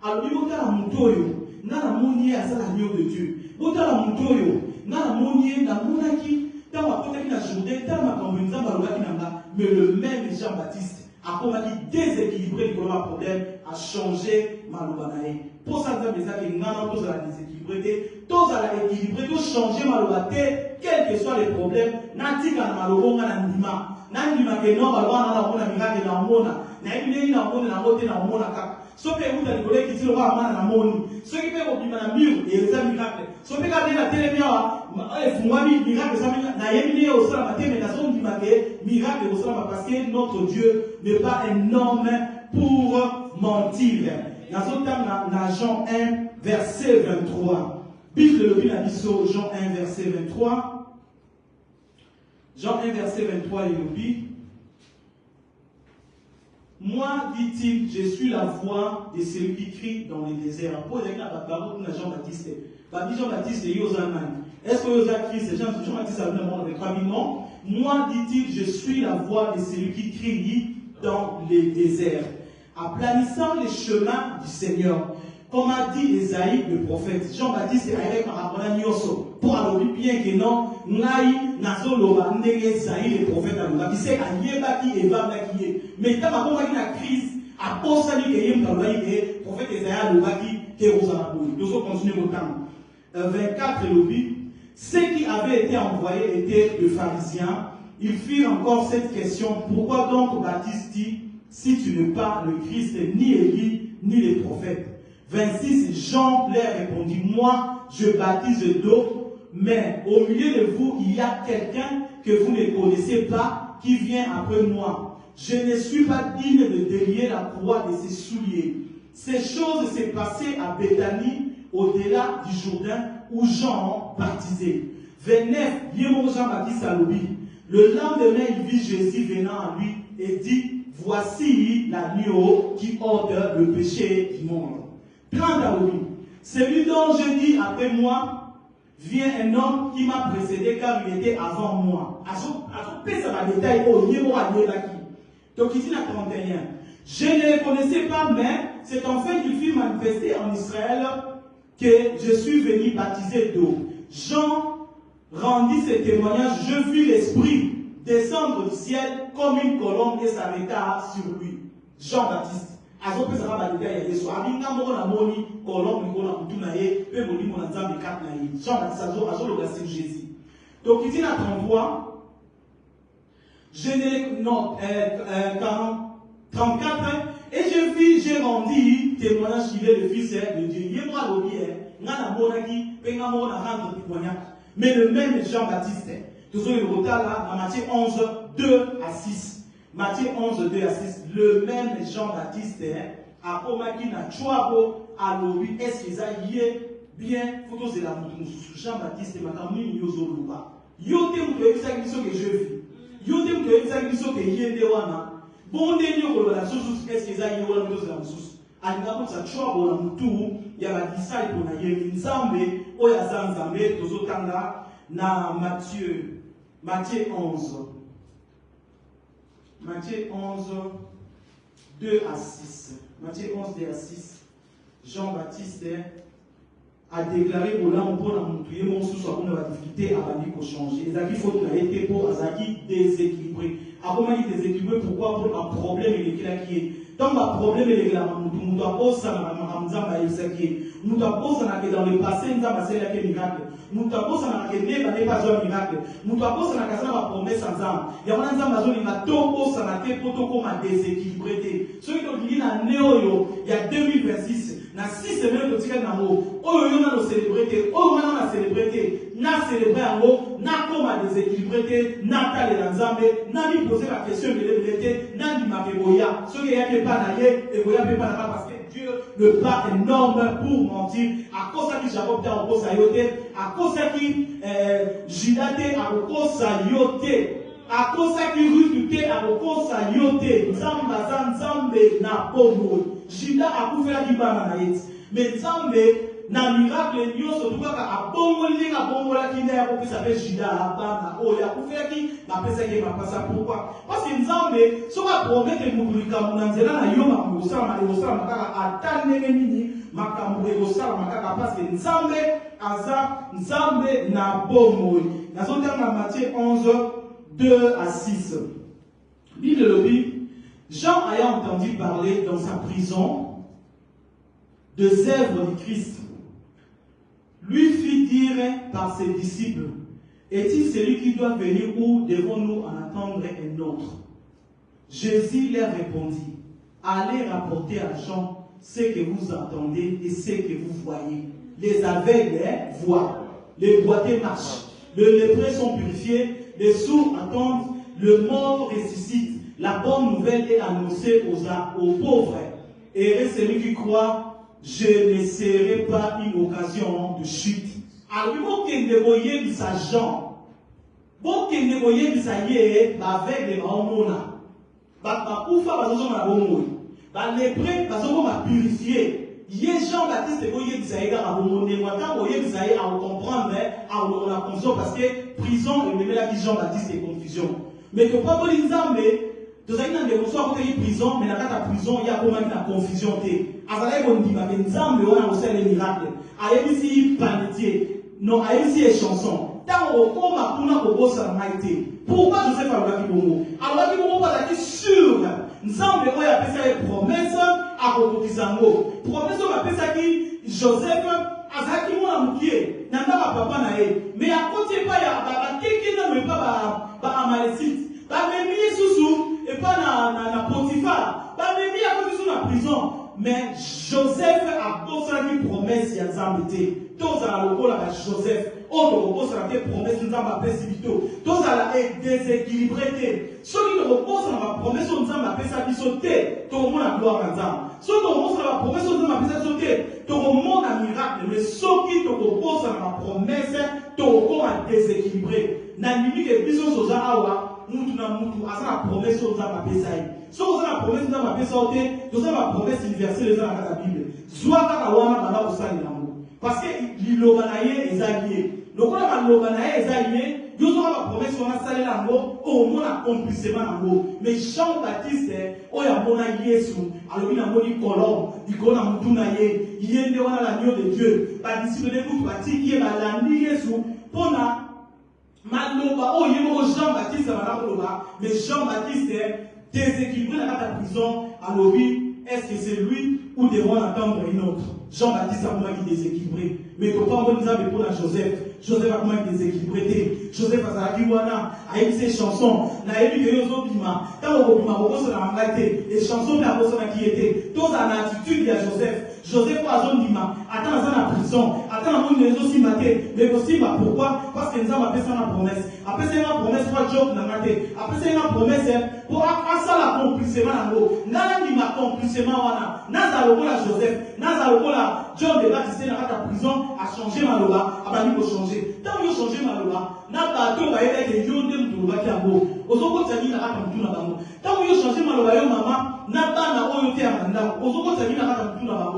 alors, il y a un moutoyo, n'a la monier à l'agneau de Dieu. Il y a un moutoyo, n'a la monier, n'a monaki, t'as ma côté qui n'a journée, t'as ma combinaison, mais le même Jean-Baptiste a commencé déséquilibré le problème, a changé Malobanae. Pour ça, nous avons dit que tous à la déséquilibré, tous à la équilibré, tous changer Malobate, quels que soient les problèmes, n'attire Malobonga n'anima. Nani makeno balwana na mona miracle na mona na ibile na mona na mote na mona kaka sope uta likole kitilo ba mana na moni soki pe ko bima na mur et ça miracle sope ka dena telemia fungwami miracle ça na yebile au sala mateme na son dimake miracle au sala parce que notre Dieu n'est pas un homme pour mentir. Dans son terme na Jean 1 verset 23. Bible le bin abisso Jean 1 verset 23. Jean 1 verset 23, il nous dit, moi, dit-il, je suis la voix de celui qui crie dans les déserts. Jean-Baptiste. Jean-Baptiste, est-ce que vous avez écrit Jean-Baptiste a demandé avec rapidement. Moi, dit-il, je suis la voix de celui qui crie dans les déserts, aplanissant les chemins du Seigneur. Comme a dit Esaïe, le prophète, Jean-Baptiste est avec Marabona Nyoso. Pour aller bien que non, Naï, Nazoloba, Ndege, Esaïe, le prophète, qui sait qu'à Yébaki et Vabaki. Mais quand on a la crise, à Posani, le prophète Esaïe, Lobaki, qui est aux Arabes. Nous allons continuer au temps. 24, Lobi. Ceux qui avaient été envoyés étaient de pharisiens. Ils firent encore cette question. Pourquoi donc Baptiste dit, si tu n'es pas le Christ, ni Élie, ni les prophètes? 26, Jean leur répondit, moi, je baptise d'eau, mais au milieu de vous, il y a quelqu'un que vous ne connaissez pas, qui vient après moi. Je ne suis pas digne de délier la croix de ses souliers. Ces choses s'est passées à Béthanie, au-delà du Jourdain, où Jean baptisait. 29, Jean-Baptiste à Lobi. Le lendemain, il vit Jésus venant à lui et dit, voici l'agneau qui ôte le péché du monde. 30 à Lobi. Celui dont je dis après moi, vient un homme qui m'a précédé car il était avant moi. Donc il dit la 31. Je ne les connaissais pas, mais c'est enfin qu'il fut manifesté en Israël que je suis venu baptiser d'eau. Jean rendit ce témoignage, je vis l'Esprit descendre du ciel comme une colombe et s'arrêta sur lui. Jean-Baptiste. Jean-Baptiste, sur Jésus. Donc il dit la 33, non, 34, et j'ai rendu témoignage qu'il est le fils de Dieu. Mais le même Jean-Baptiste, toujours le retard là, dans Matthieu 11, 2 à 6. Matthieu 11, 2 à 6. Le même Jean-Baptiste, a commis na chouabo à l'obi, est-ce qu'ils aillent bien, photos de la mouton, Jean-Baptiste, makamuni yozoluba. Yote mke isa kiso que je vis. Yote mke isa kiso que yende wana. Bon denyo ko la source, est-ce qu'ils aillent wana photos de la source. Alingako sa chouabo la moutou, ya ba disciple na yemi nzambe, oya zanzambe, tozotanga na Matthieu 11. Matthieu 11, 2 à 6. Matthieu 11, 2 à 6. Jean-Baptiste a déclaré pour l'homme pour la montrer mon sous à la difficulté à la vie changer. Les acquis faut a été pour Azaki déséquilibré. Avant il déséquilibré, pourquoi pour un problème il est qui est. Tant que problème est là, nous avons ça nous avons ça dans le passé, nous avons ça miracle. Nous avons ça n'est pas un miracle. Nous avons ça dans la promesse en Zam. Il y a un Zam qui a tout ça pour déséquilibré. Ce qui est dit dans Néo, il y a 2026. Dans 6 semaines de tirage d'amour, on a célébré, on a célébré, n'a célébré en haut, n'a comme à déséquilibré, n'a pas les Nzambe, n'a mis posé la question de l'ébrité, n'a dit ma Boya. Ce qui est pas naïe, et Boya peut pas parce que Dieu ne pas énorme pour mentir. À cause de Jacob a cause à yote, à cause de Jidate a cause à yote. À cause de Ruth a cause à yote, Nzamba Nzambe na pomo. Jida a couvert la Libana naït. Mais Nzambe na miracle nyo surtout quand a bongo la qui n'a pas pu savoir Jida a bana o ya couvert qui na pesa qui m'a passé pourquoi parce que Nzambe so va promettre mubulika munanzela na yo ma musala makaka atane nini makambo ekosala makaka parce que Nzambe na bongo. Nazotanga na Matthieu 11 2 à 6. Bible le dit, Jean ayant entendu parler dans sa prison des œuvres du Christ, lui fit dire par ses disciples, est-il celui qui doit venir ou devons-nous en attendre un autre? Jésus leur répondit, allez rapporter à Jean ce que vous entendez et ce que vous voyez. Les aveugles voient, les boiteux marchent, les lépreux sont purifiés, les sourds attendent, le mort ressuscite. La bonne nouvelle est annoncée aux pauvres. Et celui qui croit, je ne serai pas une occasion de chute. Alors, il faut que vous voyez les agents. Bon, que vous voyez les aïeux, avec les maomona. Les prêts, ils purifier. Jean-Baptiste voyait Isaïe à remonter. Moi, quand vous voyez Isaïe à comprendre, à la confusion, parce que prison, il met là qui Jean-Baptiste est confusion. Mais que pas les Nzambe, vous avez une démonstration de prison, mais dans la prison, il y a comment la confusion. Azalaï on dit, mais Nzambe, on a aussi les miracles. Aïe ici, panetier. Non, aïe ici, les chansons. Tant au coma, on a proposé la maïté. Pourquoi Joseph a l'ouaki bongo? Alors, l'ouaki bongo, pas d'acquis sûr. Nzambe, on a appelé ça les promesses à Kokotizango. Promesse, on a appelé ça qui Joseph, Azaki, mon amoukier. Nanda, ma papa, naïe. Mais à côté, pas, il y a quelqu'un qui n'a pas Amalécite. Même sous et pas na Potiphar. Même à côté sous la prison. Mais Joseph a posé une promesse à Zambité. Tous à la locola à Joseph. Autre repose à la promesse de Zamba Pesibito. Tous à la déséquilibré. Ceux qui reposent à la promesse de Zamba Pesibité. Tout le monde a gloire à Zamba. Ceux qui reposent à la promesse de Zamba Pesibité. Tout le monde a miracle. Mais ceux qui reposent à la promesse, tout le monde a déséquilibré. N'a limite que bisous aux Awa. Mutu na mutu asa la promesse aux Zamba Pesai. So la promesse dans ma Pesai, tout ça la promesse universelle dans la Bible. Soit kaka wana bana osali nango. Parce que l'ilobanaye est allié. Le quoi la l'ilobanaye est allié, yo so la promesse on a salé lango au moins accomplissement lango mais Jean-Baptiste oya mona Yesu alors il a moni kolom dikona mutuna ye yende wana l'agneau de Dieu ba disciple de vous pratique ye ba landi Yesu pona maloba o yemo Jean-Baptiste ba loba mais Jean-Baptiste déséquilibré dans la prison alors oui est-ce que c'est lui ou devons attendre une autre? Jean-Baptiste a comment il déséquilibré. Mais pourquoi on nous a pour Joseph? Joseph a comment il déséquilibré. Joseph a dit wana a écrit ses chansons. Na écrit que yozo bima. Tant au bima beaucoup sur la engagé. Les chansons mais à cause de qui était. Tous en attitude à Joseph. Joseph a zone bima. Attends dans la prison. Attends dans mon maison si maté. Mais aussi pourquoi? Parce que nous avons appelé ça la promesse. Après c'est une promesse pour Job n'a maté. Après c'est une promesse pour ça l'accomplissement en haut. N'a bima accomplissement wana. N'a la Joseph. N'a la John de Baptiste dans la prison a changé Maloba, a pas dit pour changer. Tant que changé Maloba, n'a pas tout va être que Dieu ne nous va pas beau. Aux autres ça dit n'a pas tout là-bas. Tant que changé Maloba, yo maman n'a pas na oyote amanda. Aux autres ça dit n'a pas tout là-bas.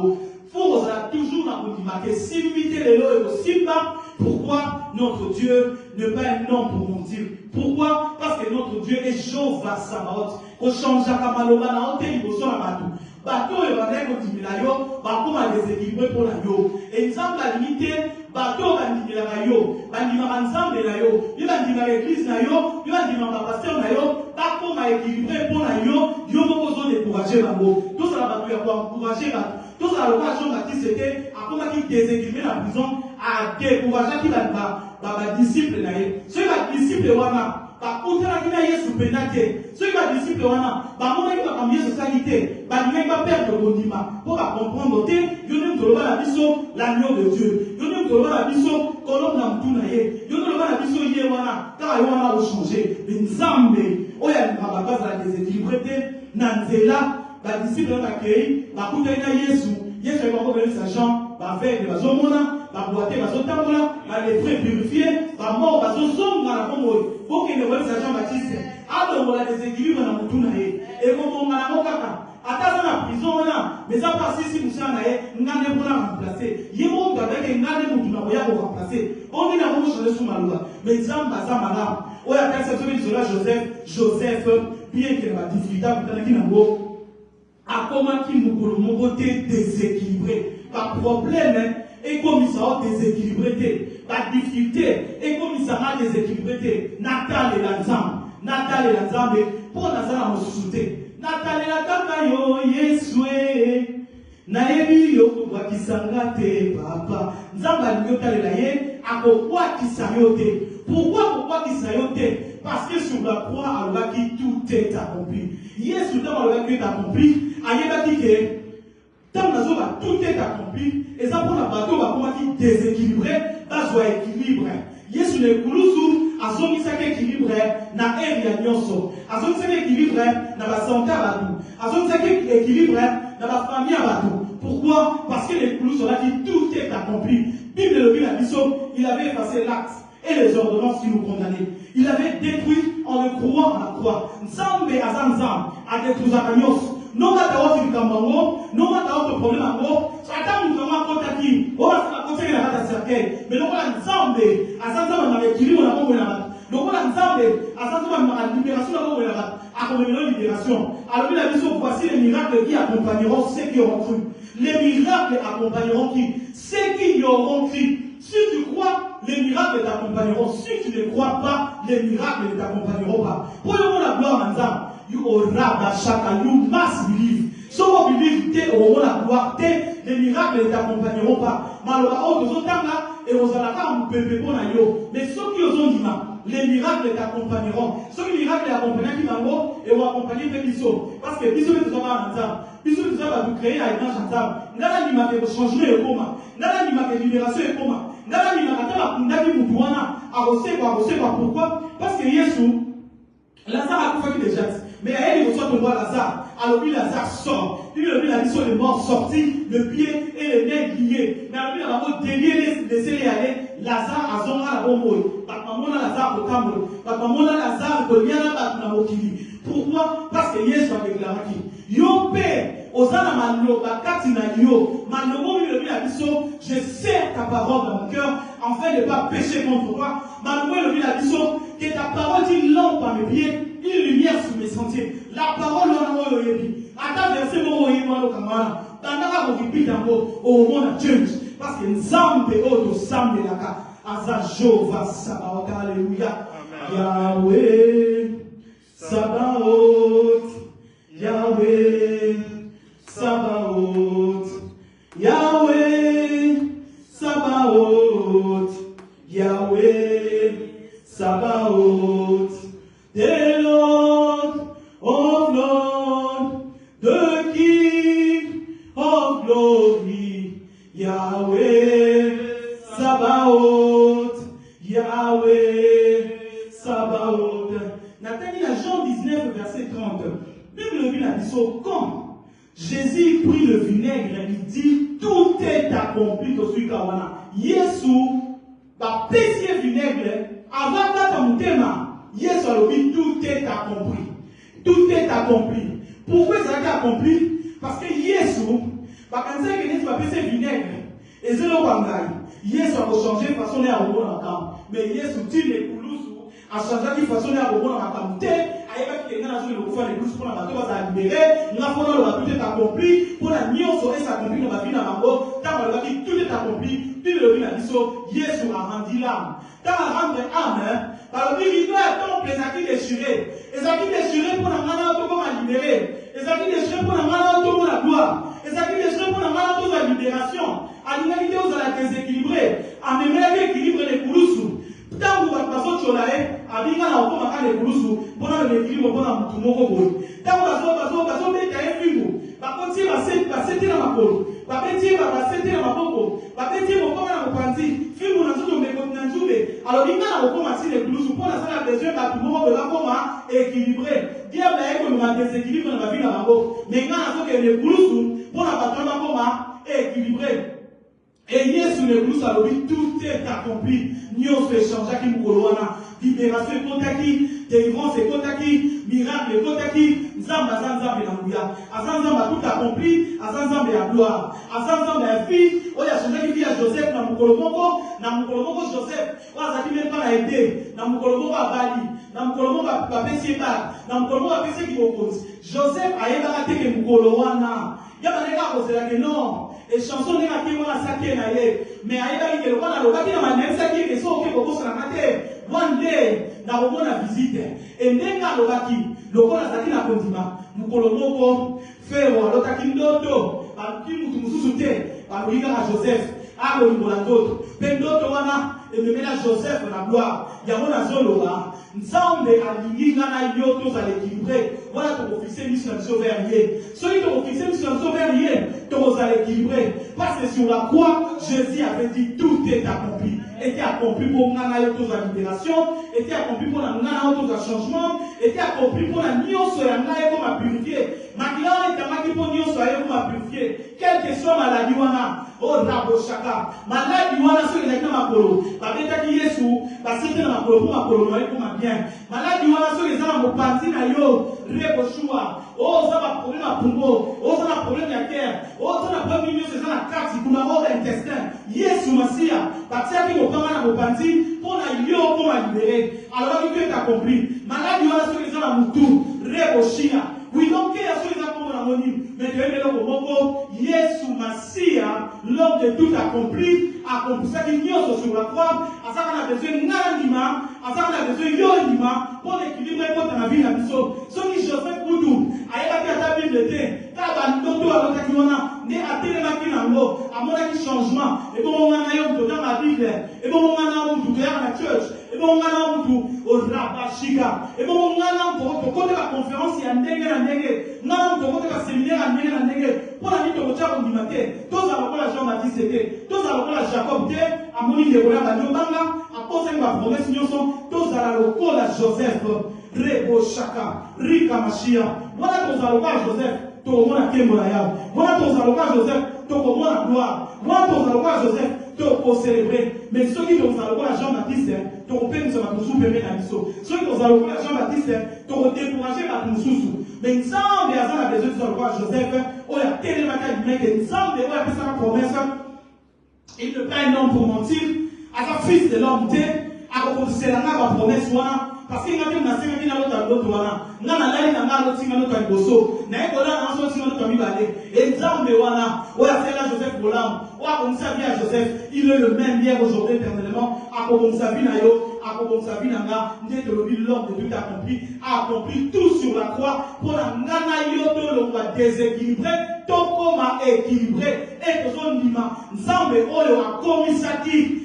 Faut toujours na marquer similité les lois et possible. Pourquoi notre Dieu n'est pas un nom pour mentir? Pourquoi? Parce que notre Dieu est Jéhovah Sabaoth. Qu'on change à Maloba na hôtel il faut sur la bateau. Bateau et bateau continue yo, bateau va déséquilibrer pour la yo. Exemple la limité, bateau va diminuer la yo, va diminuer ensemble la yo, il va diminuer l'église la yo, il va diminuer le pasteur la yo, bateau va équilibrer pour la yo, yo va besoin de décourager la yo. Tout ça la bateau ya pour encourager la. Tout ça la occasion Baptiste c'était à comment qui déséquilibrer la prison, à décourager qui va disciple la yo. Ce va disciple wana. Ba kontana kina Yesu penate ceux qui va disciple wana ba mona ki ba cambier socialité ba ni ba perdre bondima pour ba comprendre te yo ne toloba la biso l'agneau de Dieu yo ne toloba la biso kolom na mutuna ye yo ne toloba la biso ye wana ka yo wana o changer nzambe oya ni ba base la déséquilibré na nzela ba disciple na kei ba kontana Yesu Yesu va ko sa Jean ba veille ba zomona ba boiter ba zotambola ba les frais purifiés ba mort ba zozonga na komo pour que ne voit sa Jean-Baptiste a de la déséquilibre na mutuna ye et comme on a la kaka ata na prison là mais ça passe ici musa na ye ngane pour la remplacer yemo ngabeke ngane mutuna boya ko remplacer on est na ko changer sous malwa mais zamba zamala oya personne sur Joseph bien que la difficulté pour qui nango a comment qui mukolo mokoté déséquilibré pas problème et comme ça a déséquilibré la difficulté et comme ça a déséquilibré Natal et l'ensemble pour Nazara me souter Natal et la kaka yo Yesue na yebi yo kwa kisangate papa nzamba nyota le laye akokwa kisayote pourquoi kisayote parce que sur la croix alors qui tout est accompli Yesu dans alors qui est accompli ayeba que tant que tout est accompli, et ça pour la bateau va comment qui déséquilibré, va soit équilibré. Yesu le kulusu, azomi sa équilibré, na area nyonso. Azomi sa équilibré, na ba santé à bateau. Azomi sa équilibré, na ba famille à bateau. Pourquoi? Parce que le kulusu là dit tout est accompli. Bible le dit la mission, il avait effacé l'acte et les ordonnances qui nous condamnaient. Il avait détruit en le croix à la croix. Nzambe azanzam a détruit Zakanyos. Non matter what you come on, no matter what the problem at all, so I tell you to contact him. Or I can tell you that okay. But no one Nzambe, azanzam na ekilimu na bongo na. No one Nzambe, azanzam na libération na bongo na. Accompagnement libération. Alors la mission voici les miracles qui accompagneront ceux qui auront cru. Les miracles accompagneront qui? Ceux qui y auront cru. Si tu crois, les miracles t'accompagneront. Si tu ne crois pas, les miracles ne t'accompagneront pas. Pour le monde la gloire Nzambe. You must believe. So you believe te au la gloire te les miracles ne t'accompagneront pas. Malheureusement, aux autres là et aux alaka on peut pour yo. Mais ceux qui ont dit les miracles t'accompagneront. Ceux qui miracles accompagneront qui vont et vont accompagner les bisous. Parce que bisous ne sont pas ensemble. Bisous ne sont pas créer à une ensemble. N'ala ni marqué changement et comment. N'ala ni marqué libération et comment. N'ala ni marqué la kundaki mutuana à recevoir pourquoi? Parce que Yesu Lazare a fait des gestes. Mais elle reçoit de voir Lazare. Alors lui, Lazare sort. Lui, la mission des morts sortis, le pied et les nez liés. Mais alors lui, la mort délié, laissez-les aller. Lazare a zonga la bombe. Patamona Lazare au Cameroun. Patamona Lazare au Liana Batna Mokili. Pourquoi? Parce que Yesu a déclaré qui? Yo père, Osana maloba katina yo. Malobo mi lebi la biso. Je serre ta parole dans mon cœur afin de ne pas pécher contre toi. Malobo lebi la biso. Que ta parole dit lampe à mes pieds, une lumière sur mes sentiers. La parole on a eu. Attends verset mon yémo kamana. Tandaka ko kipita ngo au monde change. Parce que nzambe oto sambe laka. Aza Jova Sabaoth. Alléluia. Yahweh Sabaoth. Yahweh Sabaoth. Yahweh Sabaoth. Yahweh Sabaoth. The Lord of Lords, the King of glory. Yahweh Sabaoth. Yahweh Sabaoth. Nathalie, la Jean 19, verset 30. Bible dit la dit quand Jésus prit le vinaigre, il dit tout est accompli de celui kawana. Yesu, ba pesier vinaigre, avant ta mutema, Yesu a dit tout est accompli. Tout est accompli. Pourquoi ça a été accompli? Parce que Yesu, ba kanza que Yesu a pesier vinaigre, et c'est le wangai. Yesu a changé façon de avoir la cam. Mais Yesu dit les koulousu a changé de façon de avoir la cam. Aïe, qui est dans le pouvoir des koulousu pour la bateau va libérer. Nous avons tout est accompli pour la nuance et s'accomplir dans la vie d'Amango. Tant que tout est accompli, puis le vin a dit Yesu a rendu l'âme. Tant à rendre l'âme, par le vin, il doit être les acquis déchirés. Les acquis déchirés pour la main pour la libérer. Les acquis déchirés pour la main pour la gloire. Les acquis déchirés pour la main pour la libération. À l'humanité, vous allez déséquilibrer. À même équilibrer les koulousu. Tant que vous passez sur la haie, à bien à la les koulousu, pour l'équilibre, pour la moutoumoko. Tant que vous passez mettre un film, par contre, il va s'éteindre dans ma peau. Par contre, il va s'éteindre dans ma peau. Par contre, il va comme un panti. Film, on a tout le monde. Alors, il y a un les koulousu, pour la salle de besoin, par tout le monde, là, comment équilibrer. Diable a école, on déséquilibre dans la vie dans la peau. Mais il y a les koulousu, pour la patronne, comment équilibrer. Et Yesu le plus à l'objet, tout est accompli. Nous fait changer qui nous libération est contaki, délivrance est contaki, miracle est contaki, Nzamba Zanzamba et l'Angouya. Azanzamba tout accompli, Azanzamba et la gloire. Azanzamba est fille, il a changé qui vit à Joseph, dans mon Kolomoko Joseph, on a dit même pas la aider, dans mon Kolomoko à Bali, dans mon Kolomoko à Pessie Bal, dans mon Kolomoko à Pessie qui repose. Joseph a ébarraté que mon Kolowana. Il y a des gens qui disent que non. Et chansons n'est pas qui vont la saquer mais aïe que le roi n'a pas dit dans ma même saquer que so que beaucoup se la mater. One day na beaucoup na visite. Et nenga le baki le roi la saquer na kondima. Mukolomoko fait l'autre qui ndoto. Par qui nous mususuté. Par lui à Joseph. Ah le niveau la d'autre. Pendoto wana et me ménage Joseph la gloire. Il y a mon azolo là. Nzambe alingi na yo tous à l'équilibrer. Voilà ton officier mission sauverrier. Celui ton officier mission sauverrier, tous à l'équilibrer. Parce que sur la croix, Jésus avait dit tout est accompli. Était accompli pour nana yo tous à libération, était accompli pour la nana yo tous à changement, était accompli pour la nyonso ya nana yo à purifier. Maintenant, il t'a pour nyonso ya yo à purifier. Quelle que soit maladie wana, oh rabo shaka. Maladie wana sur les ma kolo. Ba beta ki Yesu, ba c'était na kolo pour ma kolo pour ma bien. Maladie wana sur les gens mo parti na yo. Reboshua, oh ça va problème à Pungo, oh ça va problème à cœur, oh ça va problème c'est ça la carte pour la mort intestin. Yesu Masia, parce que au pas mal à parti pour la yo pour la libérer. Alors que tu as compris, maladie voilà sur les gens à Moutou, Reboshia. Oui donc il y a sur les gens pour l'harmonie, mais tu es le mot Yesu Masia, l'homme de tout accompli ça qui n'y a sur la croix, à ça qu'on a besoin d'anima, à ça qu'on a besoin d'anima pour l'équilibrer pour ta vie la mission. Ce qui Joseph Boudou, à ta Bible était, t'as abandonné à l'autre qui on a, né à télémaki dans l'eau, à mon avis changement, et bon on a un peu dans ma Bible, et bon on a un peu dans la church, et bon on a un peu au Rabashiga, et bon on a un peu pour côté la conférence, il y a un dégué, non pour côté la séminaire, un dégué, pour la vie de votre char au matin, tous à la Jean-Baptiste était, tous à la Jacob était, à mon île de Rola, à Nyobanga, à cause de ma promesse, nous sommes tous à la locale à Joseph, Rebo Shaka, Rika Machia, voilà tous à la Joseph, tout le monde a Kémola, voilà tous à la Joseph, tout le monde a gloire, voilà tous à la Joseph, tout pour célébrer, mais ceux qui sont à la Jean-Baptiste, tout le monde se va nous souper, ceux qui sont à la Jean-Baptiste, tout le monde décourager à nous sous. Mais Nzambe a besoin de roi Joseph, il a tellement de mais que Nzambe a fait sa promesse, il ne pas un homme pour mentir, à sa fils de l'homme, à c'est la promesse, parce qu'il y a des gens qui ont l'autre wana nga na lali na ngalo tinga no kangoso na ebola na so tinga no kamibale et Nzambe wana oya sela Joseph Bolam oya komisa bien Joseph il est le même hier aujourd'hui éternellement a komisa bien yo a komisa bien nga ndete lobi l'homme de Dieu a accompli tout sur la croix pour la ngana yo to lo kwa déséquilibré to koma équilibré et to son lima Nzambe oyo a komisa ki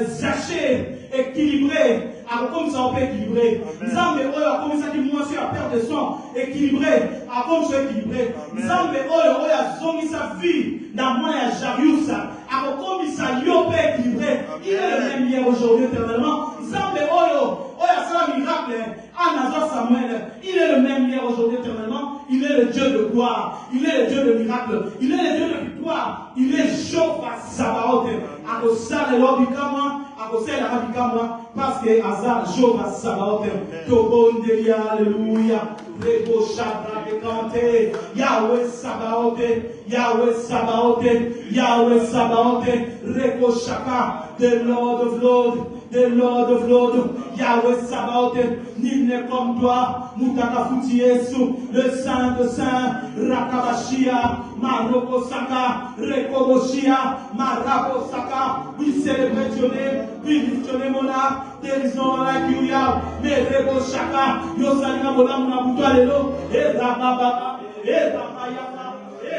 Zaché équilibré comme ça on peut équilibrer. Nzambe oyo comme ça qui moi sur la perte de sang équilibré, comme ça équilibré. Nzambe oyo a zomi sa vie dans moi ya Jarius, comme ça yo peut équilibré. Il est le même hier aujourd'hui éternellement. Nzambe oyo a fait un miracle à Nazar Samuel. Il est le même hier aujourd'hui éternellement. Il est le Dieu de gloire. Il est le Dieu de miracle. Il est le Dieu de victoire. Il est Jéhovah Sabaoth. À cause de l'obikama, à cause de la bikama, parce que Azar Jéhovah Sabaoth. Tobondeli, alléluia. Rebo Shabra de Kante. Yahweh Sabaoth. Yahweh Sabaoth. Yahweh Sabaoth. Rebo Shaka. The Lord of Lords. The Lord of Lords. Yahweh Sabaoth. Nul n'est comme toi. Mutaka Futi Yesu. Le Saint de Saint. Rakabashia. Maroko Saka. Rekoboshia. Marabo Saka. We celebrate your name. We lift your name on up. There is no one like you, Yah. Merebo Shaka. Yosalina Bolamuna Butalelo. Rababa. Rabayaka.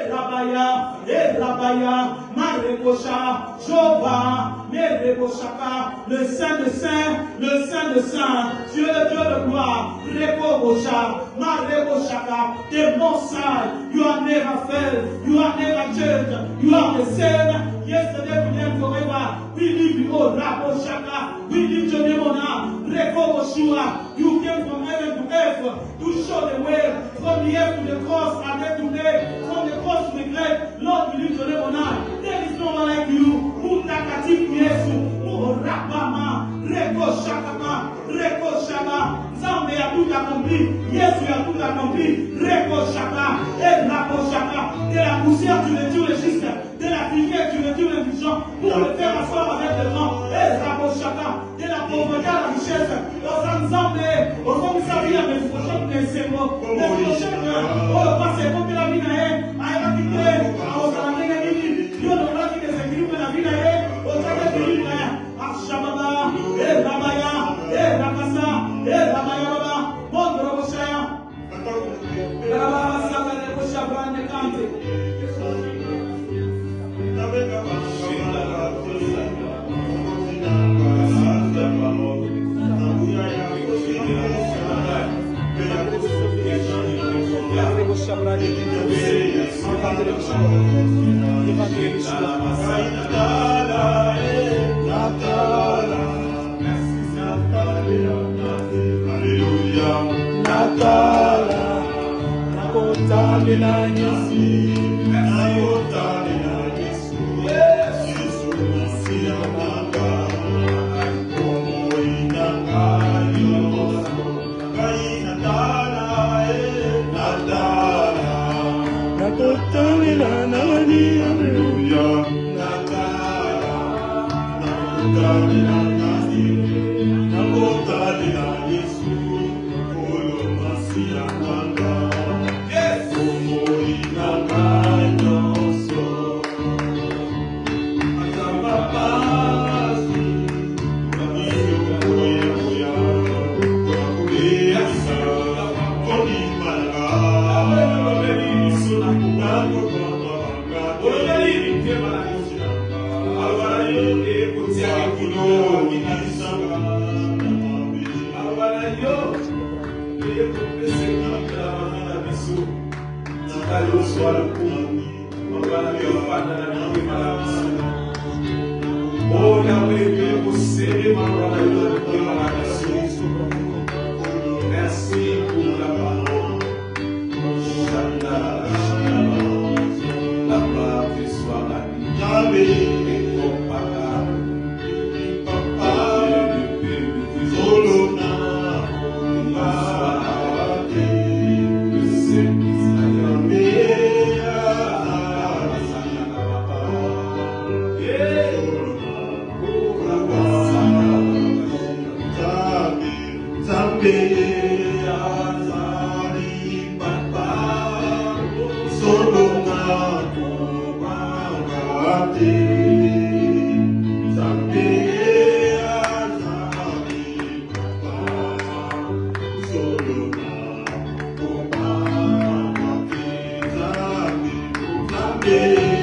Rabaya, Rabaya, Marekosha, Jova, Merekoshaka, le Saint de Saint, le Saint de Saint, Dieu le Dieu de gloire, Rekobosha, Marekoshaka, the Most High, you are never failed, you are never changed, you are the same, yesterday, today, and forever. We live you, oh Rakoshaka, we live your name on high, Rekoboshua, you came from heaven to earth to show the way, from the earth to the cross, and then today, from the cross to the grave, Lord, we live your name on high. There is no one like you. Mutakati Yesu, Murabama, Rekoshakama, Rekoshama, Nzambe a tout accompli, Yesu a tout accompli, Rekoshaka, et Rakoshaka, de la poussière tu retires le juste, de la lumière tu retires le vision, pour le faire asseoir avec le vent, et Rakoshaka, de la pauvreté à la richesse, dans Nzambe, au fond de sa vie, mais prochain de ses mots, le prochain, oh, le passé, pour que la vie n'ait, à éviter, à oser Dieu nous a dit que c'est Dieu la vie d'ailleurs, au travers de lui, Shababa, et Rabaya, et Rakasa, et Rabaya Baba, mon Roboshaya, Rababa Sabane Boshabran de Kante. Merci.